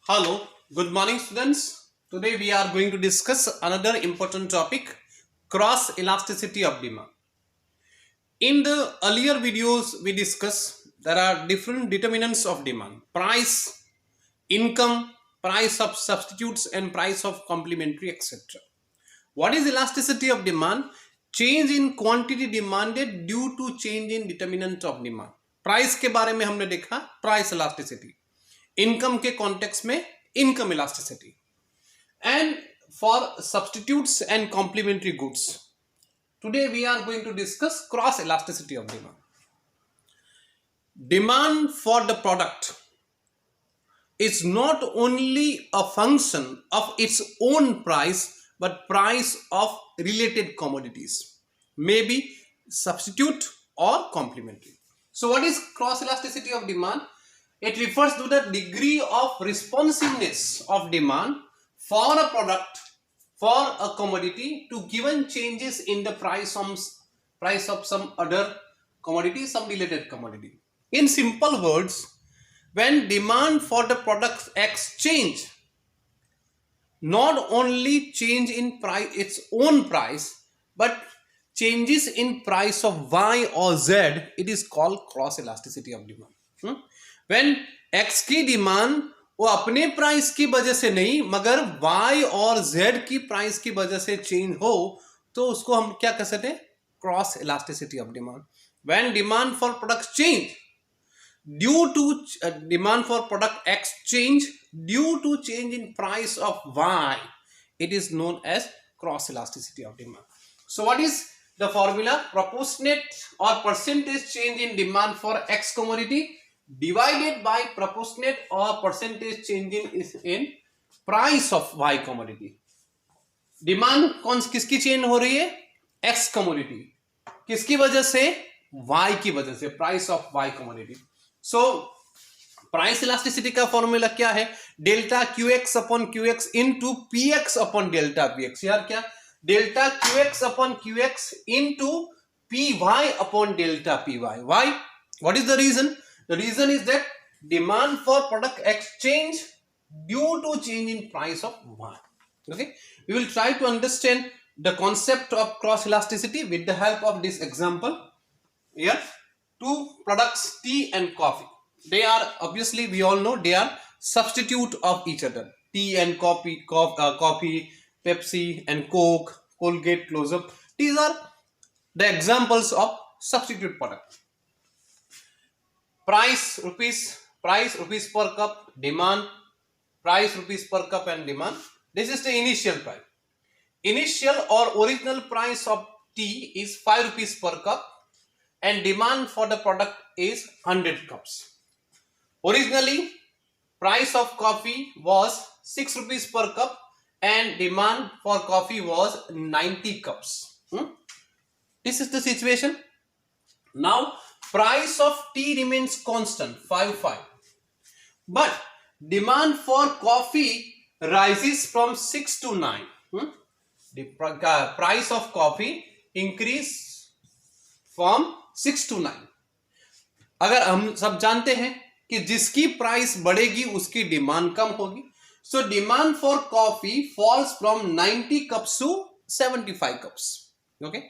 Hello, good morning students. Today we are going to discuss another important topic, cross elasticity of demand. In the earlier videos we discussed there are different determinants of demand: price, income, price of substitutes and price of complementary, etc. What is elasticity of demand? Change in quantity demanded due to change in determinant of demand. Price के बारे में हमने देखा price elasticity, income के context में income elasticity, and for substitutes and complementary goods. Today we are going to discuss cross elasticity of demand. Demand for the product is not only a function of its own price but price of related commodities, maybe substitute or complementary. So what is cross elasticity of demand? It refers to the degree of responsiveness of demand for a product, for a commodity, to given changes in the price of some other commodity, some related commodity. In simple words, when demand for the product X change, not only change in price, its own price, but changes in price of Y or Z, it is called cross elasticity of demand. When X की demand वो अपने price की वजह से नहीं मगर Y और Z की प्राइस की वजह से चेंज हो तो उसको हम क्या कह सकते हैं? Cross elasticity of demand. When demand for products change due to demand for product X change due to change in price of Y, it is known as cross elasticity of demand. So what is the formula? Proportionate or percentage change in demand for X commodity divided by proportionate or percentage change in price of Y commodity. Demand कौन किसकी change हो रही है? X commodity. किसकी वजह से? Y की वजह से, price of Y commodity. So price elasticity का फॉर्मूला क्या है? Delta Q X upon Q X into P X upon delta P X. यार क्या? Delta Q X upon Q X into P Y upon delta P Y. Why? What is the reason? The reason is that demand for product exchange due to change in price of Y. Okay, we will try to understand the concept of cross elasticity with the help of this example. Here, two products, tea and coffee. They are obviously, we all know, they are substitute of each other. Tea and coffee, Pepsi and Coke, Colgate, Close-Up. These are the examples of substitute product. Price rupees per cup, demand price rupees per cup and demand. This is the initial price. Initial or original price of tea is 5 rupees per cup and demand for the product is 100 cups. Originally price of coffee was 6 rupees per cup and demand for coffee was 90 cups. This is the situation. Now price of tea remains constant 5, but demand for coffee rises from 6 to 9. The price of coffee increase from 6 to 9. अगर हम सब जानते हैं कि जिसकी price बढ़ेगी उसकी demand कम होगी, so demand for coffee falls from 90 cups to 75 cups. Okay,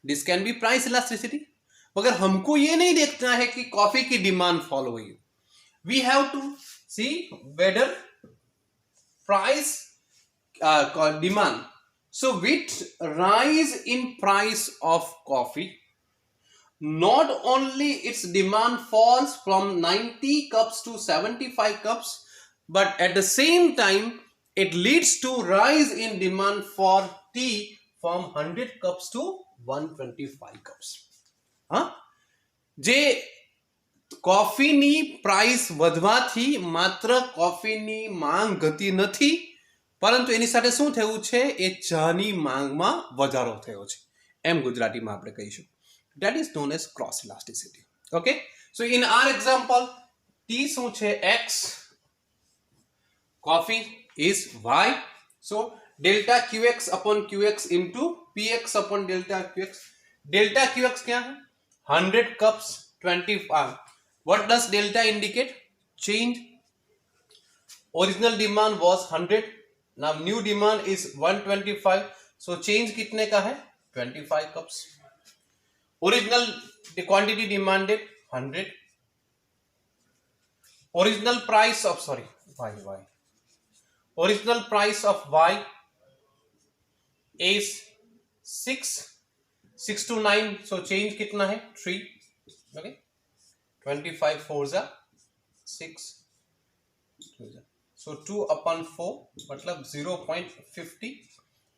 this can be price elasticity. मगर हमको ये नहीं देखना है कि कॉफी की डिमांड फॉल हुई. We have to see whether price demand. So with rise in price of coffee, not only its demand falls from 90 cups to 75 cups, but at the same time it leads to rise in demand for tea from 100 cups to 125 cups. જે કોફીની price વધવાથી માત્ર કોફીની માંગ ઘટી નથી પરંતુ એની સાથે શું થયું છે? એ ચાની માંગમાં વધારો થયો છે, એમ ગુજરાતીમાં આપણે કહીશું. That is known as cross elasticity. Okay, so in our example tea શું છે? X, coffee is Y. So delta qx upon qx into px upon delta qx. delta qx क्या है? 100 cups 25. What does delta indicate? Change. Original demand was 100, now new demand is 125, so change कितने का है 25 cups. Original quantity demanded 100, original price of sorry y original price of y is 6 to 9, so change कितना है 3. okay, 25 4 जा 6, so 2 upon 4 मतलब 0.50,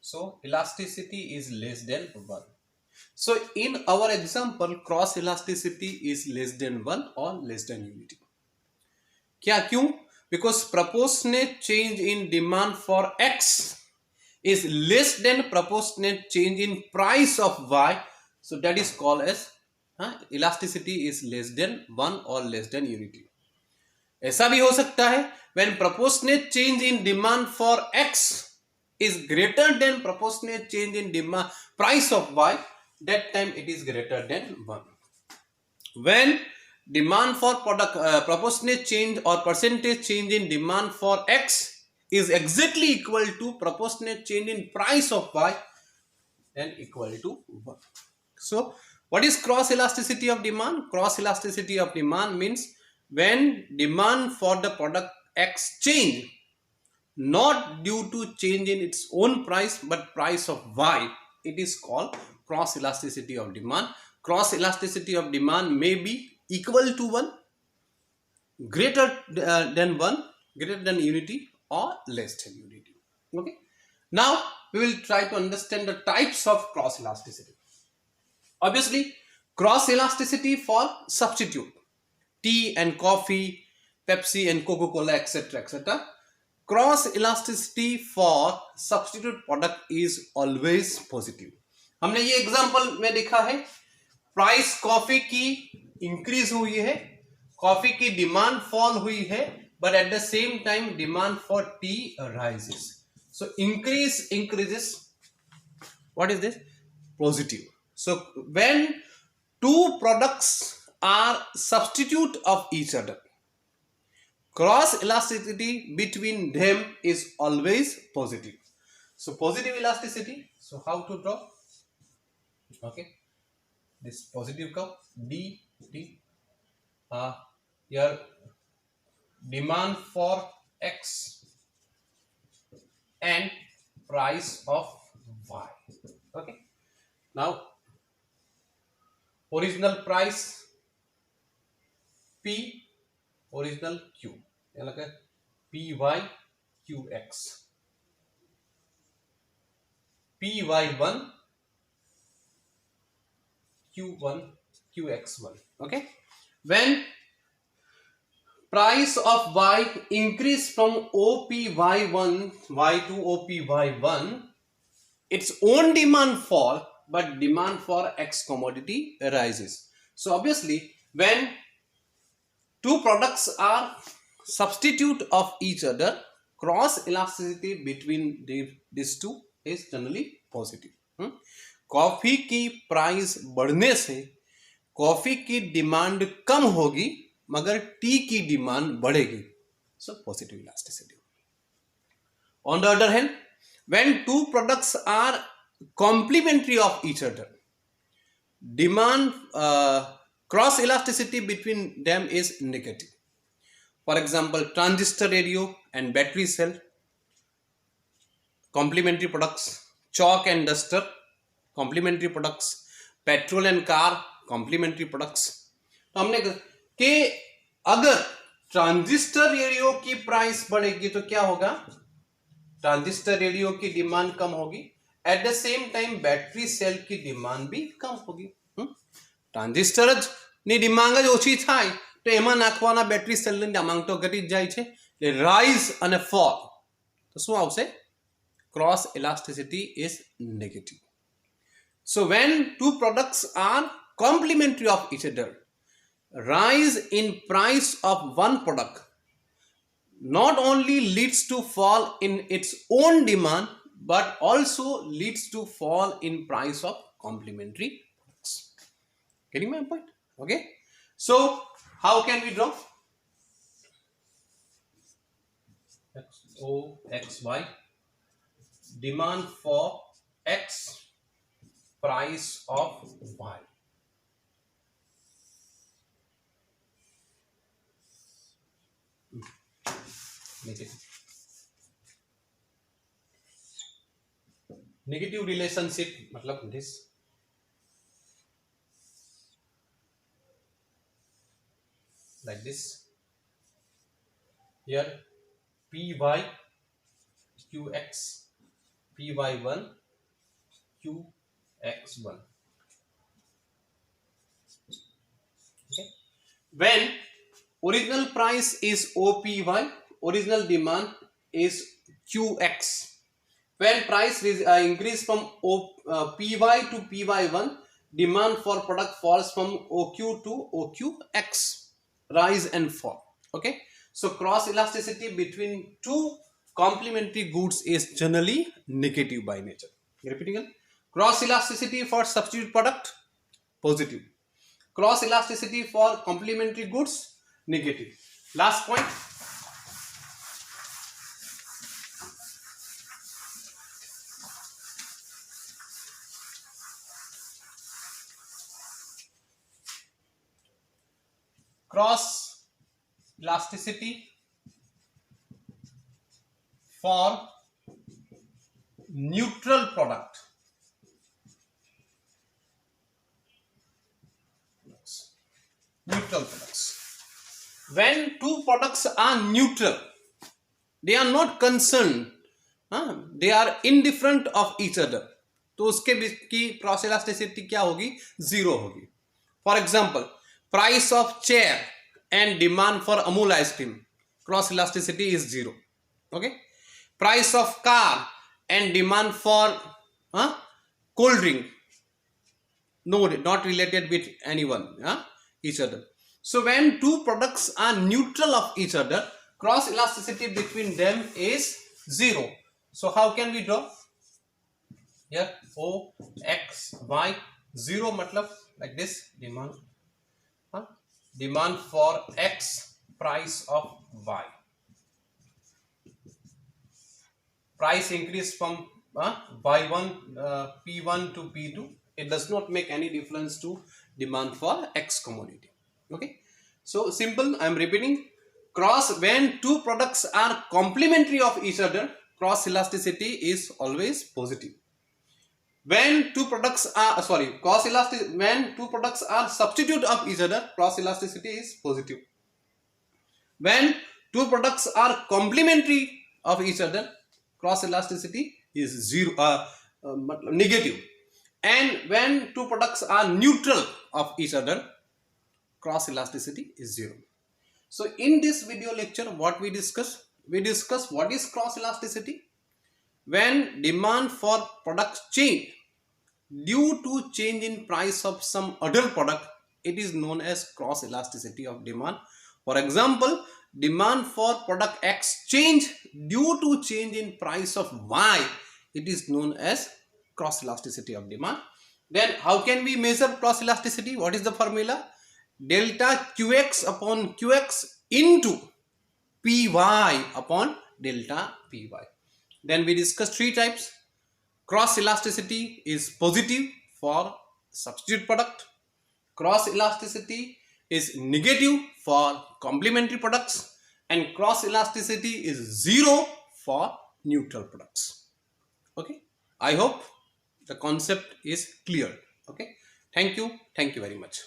so elasticity is less than 1. So in our example cross elasticity is less than 1 or less than unity. क्या क्यों? Because proportionate change in demand for X is less than proportionate change in price of Y, so that is called as elasticity is less than 1 or less than unity. ऐसा भी हो सकता है when proportionate change in demand for X is greater than proportionate change in demand price of Y, that time it is greater than 1. When demand for product proportionate change or percentage change in demand for X is exactly equal to proportionate change in price of Y, then equal to 1. So what is cross elasticity of demand? Cross elasticity of demand means when demand for the product X change not due to change in its own price but price of Y, it is called cross elasticity of demand. Cross elasticity of demand may be equal to 1, greater than 1, greater than unity or less than unity. Okay, now we will try to understand the types of cross elasticity. Obviously cross elasticity for substitute, tea and coffee, Pepsi and Coca-Cola, etc, etc. Cross elasticity for substitute product is always positive. हमने ये example में देखा है, price coffee की increase हुई है, coffee की demand fall हुई है, but at the same time demand for tea rises. So increases, what is this? Positive. So when two products are substitute of each other, cross elasticity between them is always positive. So positive elasticity, so how to draw? Okay, this positive curve d t, your demand for X and price of Y. Okay, now original price P, original Q, PY QX, PY1 Q1 QX1. Okay, when price of Y increase from OPY1 Y to OPY1, its own demand fall, but demand for X commodity rises. So obviously when two products are substitute of each other, cross elasticity between these two is generally positive. Coffee की price बढ़ने से coffee की demand कम होगी मगर T की demand बढ़ेगी, so positive elasticity. On the other hand when two products are complementary of each other, demand cross elasticity between them is negative. For example, transistor radio and battery cell, complementary products. Chalk and duster, complementary products. Petrol and car, complementary products. तो हमने कि अगर transistor radio की price बढ़ेगी तो क्या होगा, transistor radio की डिमांड कम होगी, at the same time battery cell की डिमांड भी कम होगी. ટ્રાન્ઝિસ્ટર જ ની ડિમાન્ડ જ ઓછી થાય તો એમાં નાખવાના બેટરી સેલની ડિમાન્ડ તો ઘટી જ જાય છે, એટલે રાઇઝ અને ફોલ તો શું આવશે, cross elasticity is negative. So when two products are complementary of each other, rise in price of one product not only leads to fall in its own demand but also leads to fall in price of complementary. Getting my point? Okay. So how can we draw? OXY, demand for X, price of Y. Negative relationship मतलब this. Like this. Here PY QX PY1 QX1. Okay. When original price is OPY, original demand is QX. When price increase from PY to PY1, demand for product falls from OQ to OQX, rise and fall. Okay, so cross elasticity between two complementary goods is generally negative by nature. Repeating again, cross elasticity for substitute product positive, cross elasticity for complementary goods negative. Last point. Cross elasticity for neutral product. Neutral products. When two products are neutral, they are not concerned, they are indifferent of each other, तो उसके बीच की cross elasticity क्या होगी? Zero होगी. For example, price of chair and demand for Amul ice cream, cross elasticity is zero. Okay. Price of car and demand for cold drink, no, not related with anyone, each other. So when two products are neutral of each other, cross elasticity between them is zero. So how can we draw? Here O X Y, zero matlab like this, demand for X, price of Y. Price increase from Y1 P1 to P2, it does not make any difference to demand for X commodity. Okay, so simple. I am repeating. When two products are complementary of each other, cross elasticity is always positive. When two products are when two products are substitute of each other, cross elasticity is positive. When two products are complementary of each other, cross elasticity is negative. And when two products are neutral of each other, cross elasticity is zero. So in this video lecture, what we discuss what is cross elasticity. When demand for products change due to change in price of some other product, it is known as cross elasticity of demand. For example, demand for product X change due to change in price of Y, it is known as cross elasticity of demand. Then how can we measure cross elasticity? What is the formula? Delta QX upon QX into PY upon delta PY. Then we discuss three types. Cross elasticity is positive for substitute product. Cross elasticity is negative for complementary products, and cross elasticity is zero for neutral products. Okay, I hope the concept is clear. Okay, thank you very much.